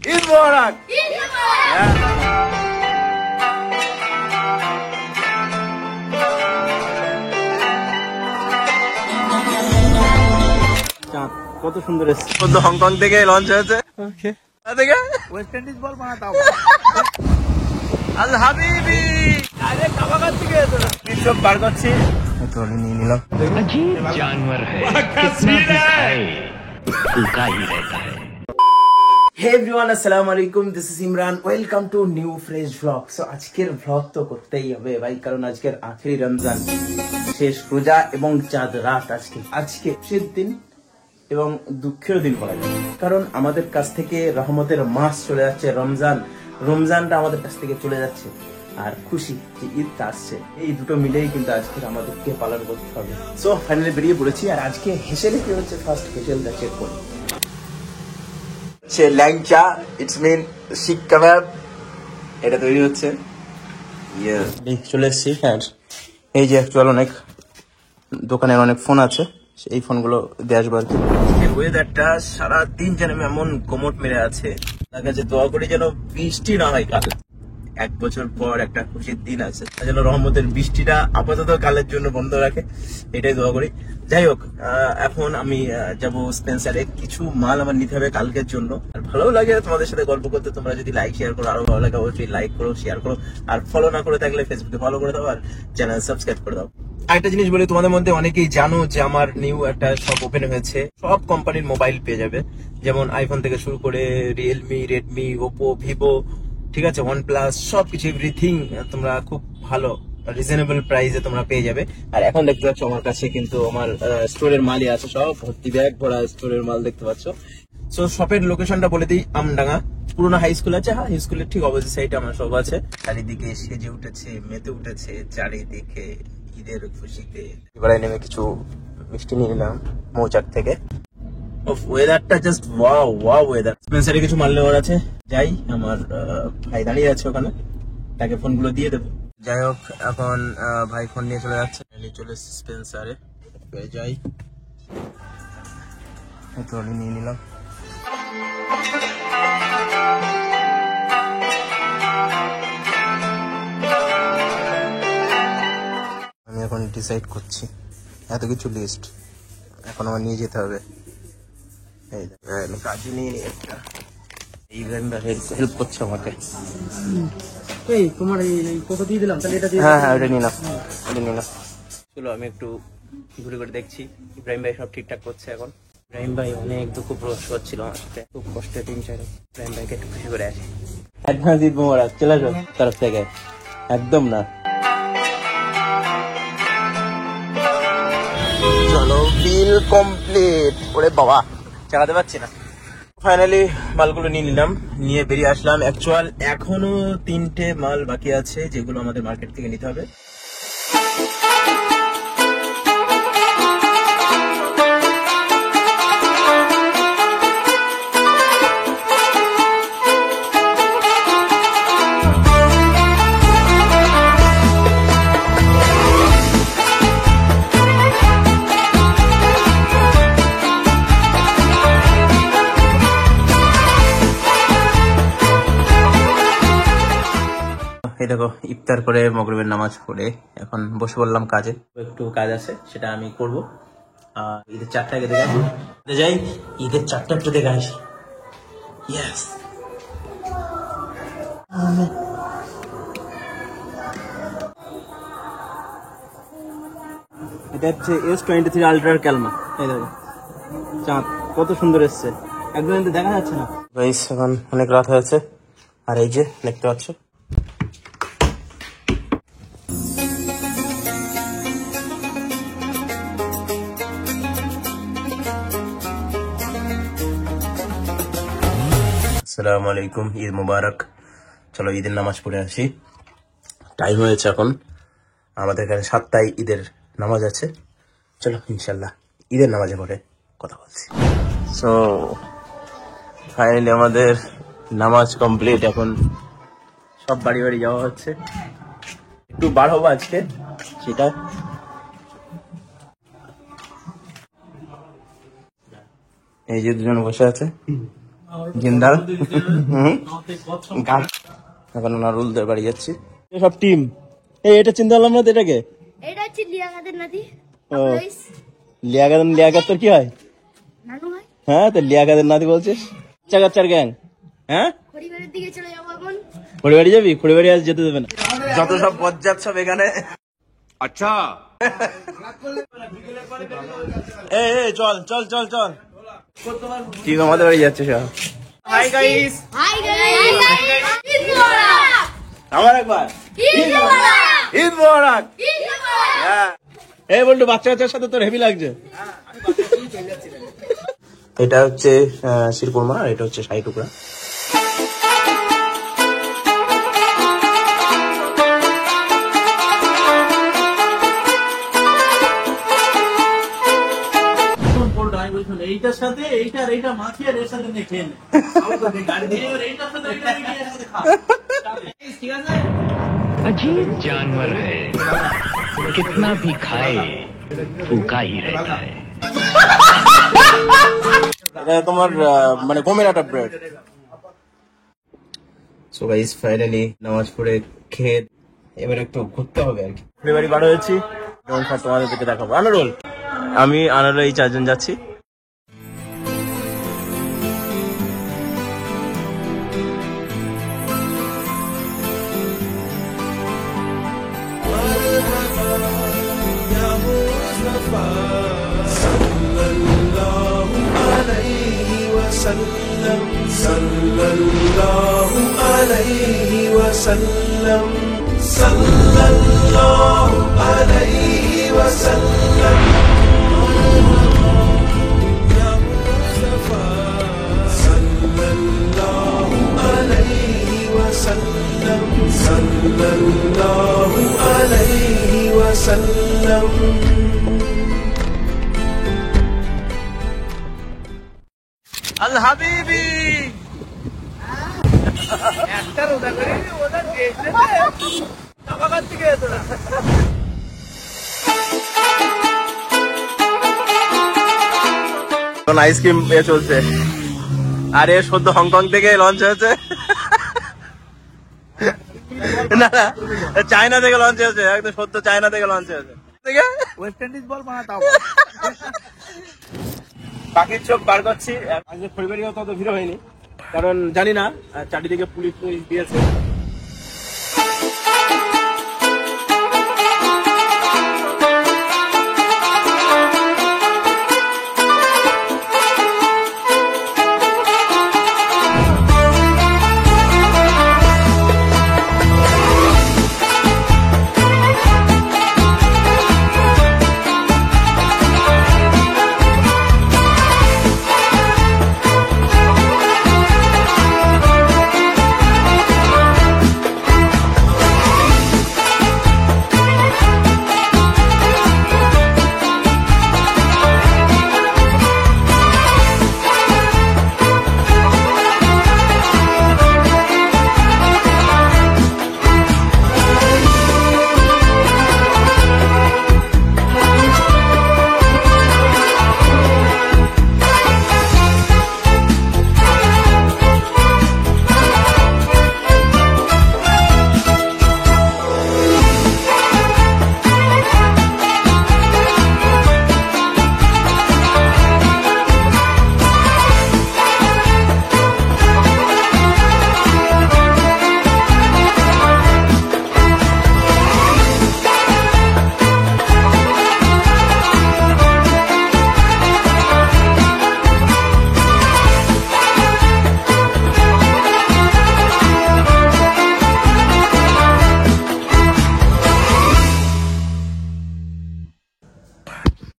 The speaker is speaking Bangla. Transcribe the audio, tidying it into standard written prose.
ঈদ মোবারক। চাঁদ কত সুন্দর এসছে। হংকং থেকে লঞ্চ হয়েছে। ওয়েস্ট ইন্ডিজ বল বানাতাম। আল হাবিবি আরে কাবাগার থেকে সব বার করছি। ট্রলি নিয়ে নিলাম। अजीब जानवर है, कितना भी खाए भूखा ही रहता है। Hey everyone, assalamu alaikum. This is Imran. Welcome to new fresh vlog. So আজকের vlog তো করতেই হবে ভাই, কারণ আজকের আখেরি রমজান, শেষ রোজা এবং চাঁদ রাত। আজকে শেষ দিন এবং দুঃখের দিন বলা যায়, কারণ আমাদের কাছ থেকে রহমতের মাস চলে যাচ্ছে। রমজানটা আমাদের কাছ থেকে চলে যাচ্ছে, আর খুশি যে ঈদটা আসছে। এই দুটো মিলেই কিন্তু আজকে আমাদেরকে পালন করতে হবে। সো ফাইনালি বেরিয়ে পড়েছি, আর আজকে হেসেলে কি হচ্ছে ফার্স্ট হেসেলটা চেক করি। ল্যাংচা, ইটস মিন শিক কাবাব, এটা তৈরি হচ্ছে। চলে এসছি। হ্যাঁ, এই যে অ্যাকচুয়াল অনেক দোকানের অনেক ফোন আছে, এই ফোনগুলো দিয়ে আসবো আর কি। ওয়েদারটা সারাদিন যেন এমন কোমট মেরে আছে, তার কাছে দোয়া করি যেন বৃষ্টি না হয় কাল। 1 বছর পর একটা খুশির দিন আছে, যেন রহমতের বৃষ্টিটা আপাতত কালের জন্য বন্ধ রাখে, এটাই দোয়া করি। যাই হোক, এখন আমি যাব স্পেন্সারে। কিছু মাল আমার নিতে হবে কালকের জন্য। আর ভালো লাগে তোমাদের সাথে গল্প করতে। তোমরা যদি লাইক শেয়ার করো আরো ভালো লাগে, অবশ্যই লাইক করো, শেয়ার করো, আর ফলো না করে থাকলে ফেসবুকে ফলো করে দাও, আর চ্যানেল সাবস্ক্রাইব করে দাও। একটা জিনিস বলি, তোমাদের মধ্যে অনেকেই জানো যে আমার নিউ একটা শপ ওপেন হয়েছে। সব কোম্পানির মোবাইল পেয়ে যাবে, যেমন আইফোন থেকে শুরু করে রিয়েলমি, রেডমি, ওপো, ভিভো, ঠিক আছে, OnePlus, সবকিছু এভরিথিং তোমরা খুব ভালো রিজনেবল প্রাইসে তোমরা পেয়ে যাবে। আর এখন দেখতে পাচ্ছ আমার কাছে কিন্তু আমার স্টোরের মালই আছে, সব ভর্তি ব্যাগ ভরা স্টোরের মাল দেখতে পাচ্ছ। সো শপের লোকেশনটা বলে দিই, আমডাঙ্গা পুরোনো হাই স্কুল আছে। হ্যাঁ, হাই স্কুলের ঠিক অপোজিট সাইডে আমার সব আছে। চারিদিকে সেজে উঠেছে, মেতে উঠেছে চারিদিকে ঈদের খুশিতে। এবারে নেমে কিছু মিষ্টি নিয়ে নিলাম মৌচাক থেকে। ওয়েদারটা জাস্ট ওয়াও ওয়েদার। স্পেন্সারে কিছু মাল নেওয়ার আছে, যাই। আমার ভাই দাঁড়িয়ে আছে ওখানে, তাকে ফোনগুলো দিয়ে দেবো। যাই হোক, এখন ভাই ফোন নিয়ে চলে যাচ্ছে। চলে এসেছি স্পেন্সারে, যাই। ট্রলি নিয়ে নিলাম। আমি এখন ডিসাইড করছি, এত কিছু লিস্ট এখন আমার নিয়ে যেতে হবে। কাজে নিয়ে একটা হেল্প করছে আমাকে। তোমার কত দিয়ে দিলাম, তাহলে এটা দিয়ে। হ্যাঁ, ওটা নিয়ে নাও, ওটা নিয়ে নাও। চলো আমি একটু ঘুরে ঘুরে দেখছি। ইব্রাহিম ভাই সব ঠিকঠাক করছে এখন। ইব্রাহিম ভাই অনেক দুঃখ প্রকাশ করছিল আমার সাথে, খুব কষ্টে দিন চাই। ইব্রাহিম ভাইকে একটু খুশি করে আসি। অ্যাডভান্স ঈদ মোবারক, চলে আসো তরফ থেকে। একদম না, চলো বিল কমপ্লিট। ওরে বাবা, চালাতে পারছি না। ফাইনালি মালগুলো নিয়ে নিলাম, নিয়ে বেরিয়ে আসলাম। অ্যাকচুয়াল এখনো 3টে মাল বাকি আছে, যেগুলো আমাদের মার্কেট থেকে নিতে হবে। এই দেখো, ইফতার করে মাগরিবের নামাজ পড়ে এখন বসে পড়লাম কাজে। একটু কাজ আছে, সেটা আমি করব। ঈদের চারটা আগে দেখে আসি, যাই ঈদের চারটা একটু দেখে আসি। ইয়েস, এটা হচ্ছে S23 আলট্রার ক্যালমা। এই দেখো চাঁদ কত সুন্দর এসছে, একদম কিন্তু দেখা যাচ্ছে না। গাইস এখন অনেক রাত হয়েছে, আর এই যে দেখতে পাচ্ছ আসসালামু আলাইকুম, ঈদ মুবারক। চলো ঈদের নামাজ পড়ে আসি। টাইম হয়েছে এখন, আমাদের এখানে 7টায় ঈদের নামাজ আছে। চলো ইনশাল্লাহ ঈদের নামাজে পড়ে কথা বলছি। সো ফাইনালি আমাদের নামাজ কমপ্লিট। এখন সব বাড়ি বাড়ি যাওয়া হচ্ছে। একটু বার হবো আজকে, সেটা এই যে দুজন বসে আছে, জিন্দাল এখন নারুলদের বাড়ি যাচ্ছি সব টিম। এই এটা চিন্তা করলাম না এটাকে, এটা হচ্ছে লিয়াকাতের নাতি। লিয়াকাত তোর কি হয়? নানু ভাই। হ্যাঁ তো লিয়াকাতের নাতি বলছিস? চার গ্যাং। হ্যাঁ খড়িবাড়ির দিকে চলে যাবো এখন। খড়িবাড়ি যাবি? খড়িবাড়ি আজ যেতে দেবে না, যত সব বজ্জাত সব এখানে। আচ্ছা এই চল চল চল চল ঠিক আমাদের বাড়ি যাচ্ছে সব। Hi guys, hi guys, Eid Mubarak. আমার একবার ঈদ মোবারক, ঈদ মোবারক। ঈদ মোবারক। হ্যাঁ এই বলতো বাচ্চা বাচ্চার সাথে তোর হেভি লাগছে। এটা হচ্ছে শিরকুরমা, আর এটা হচ্ছে শাহী টুকরা। এইটার সাথে এইটার এইটা মাখি আর এর সাথে খেয়ে নে। अजीब जानवर है, कितना भी खाए भूखा ही रहता है। এটা তোমার মানে গমের আটা ব্রেড। সো গাইস ফাইনালি নামাজ পড়ে খেয়ে এবার একটু ঘুরতে হবে আর কি। বাড়ি বার হয়েছি, তোমাদের দিকে দেখাবো। আনারুল, আমি আনারুল এই চারজন যাচ্ছি। আল হাবিবি আইসক্রিম এ চলছে, আর এ সদ্য হংকং থেকে লঞ্চ হয়েছে। না না চায়না থেকে লঞ্চ হয়েছে, একদম সদ্য চায়না থেকে লঞ্চ হয়েছে। ওয়েস্ট ইন্ডিজ বল বানাতে হবে। পাখির চোখ বার করছি। আজকে পরিবারই অত ভিড় হয়নি, কারণ জানি না চারিদিকে পুলিশ দিয়েছে।